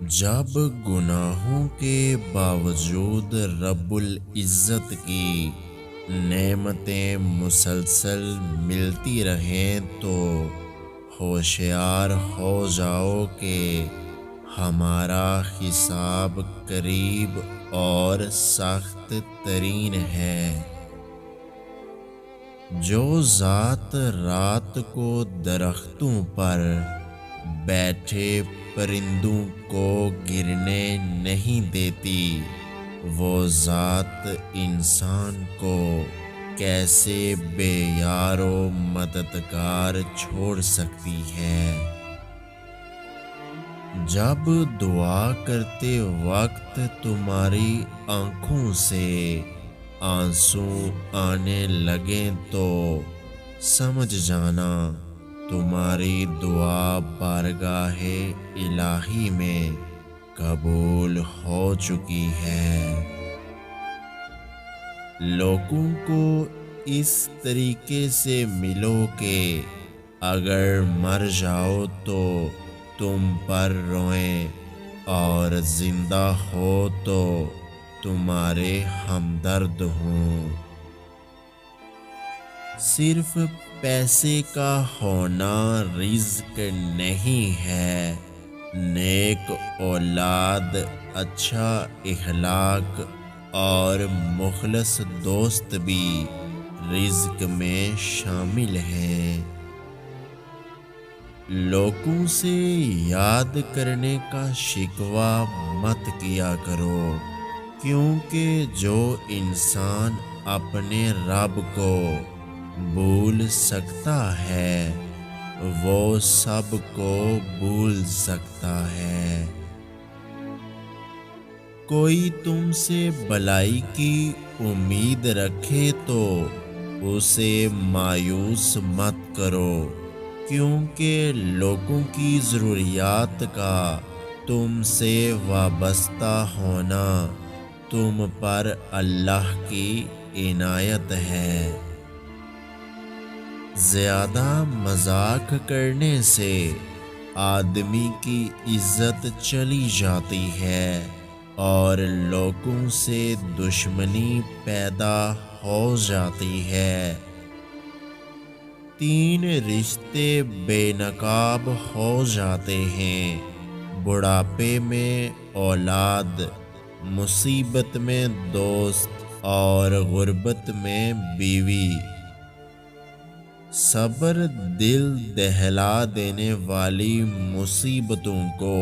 جب گناہوں کے باوجود رب العزت کی نعمتیں مسلسل ملتی رہیں تو ہوشیار ہو جاؤ کہ ہمارا حساب قریب اور سخت ترین ہے۔ جو ذات رات کو درختوں پر بیٹھے پرندوں کو گرنے نہیں دیتی، وہ ذات انسان کو کیسے بے یار و مددگار چھوڑ سکتی ہے؟ جب دعا کرتے وقت تمہاری آنکھوں سے آنسو آنے لگیں تو سمجھ جانا تمہاری دعا بارگاہ الہی میں قبول ہو چکی ہے۔ لوگوں کو اس طریقے سے ملو کہ اگر مر جاؤ تو تم پر روئیں اور زندہ ہو تو تمہارے ہمدرد ہوں۔ صرف پیسے کا ہونا رزق نہیں ہے، نیک اولاد، اچھا اخلاق اور مخلص دوست بھی رزق میں شامل ہیں۔ لوگوں سے یاد کرنے کا شکوہ مت کیا کرو، کیونکہ جو انسان اپنے رب کو بھول سکتا ہے وہ سب کو بھول سکتا ہے۔ کوئی تم سے بھلائی کی امید رکھے تو اسے مایوس مت کرو، کیونکہ لوگوں کی ضروریات کا تم سے وابستہ ہونا تم پر اللہ کی عنایت ہے۔ زیادہ مذاق کرنے سے آدمی کی عزت چلی جاتی ہے اور لوگوں سے دشمنی پیدا ہو جاتی ہے۔ 3 رشتے بے نقاب ہو جاتے ہیں: بڑھاپے میں اولاد، مصیبت میں دوست اور غربت میں بیوی۔ صبر دل دہلا دینے والی مصیبتوں کو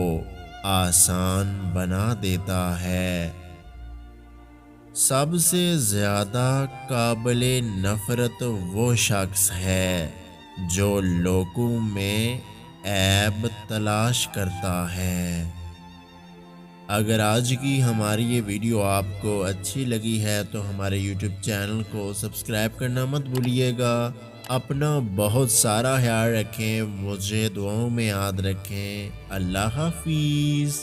آسان بنا دیتا ہے۔ سب سے زیادہ قابل نفرت وہ شخص ہے جو لوگوں میں عیب تلاش کرتا ہے۔ اگر آج کی ہماری یہ ویڈیو آپ کو اچھی لگی ہے تو ہمارے یوٹیوب چینل کو سبسکرائب کرنا مت بھولیے گا۔ اپنا بہت سارا خیال رکھیں، مجھے دعاؤں میں یاد رکھیں۔ اللہ حافظ۔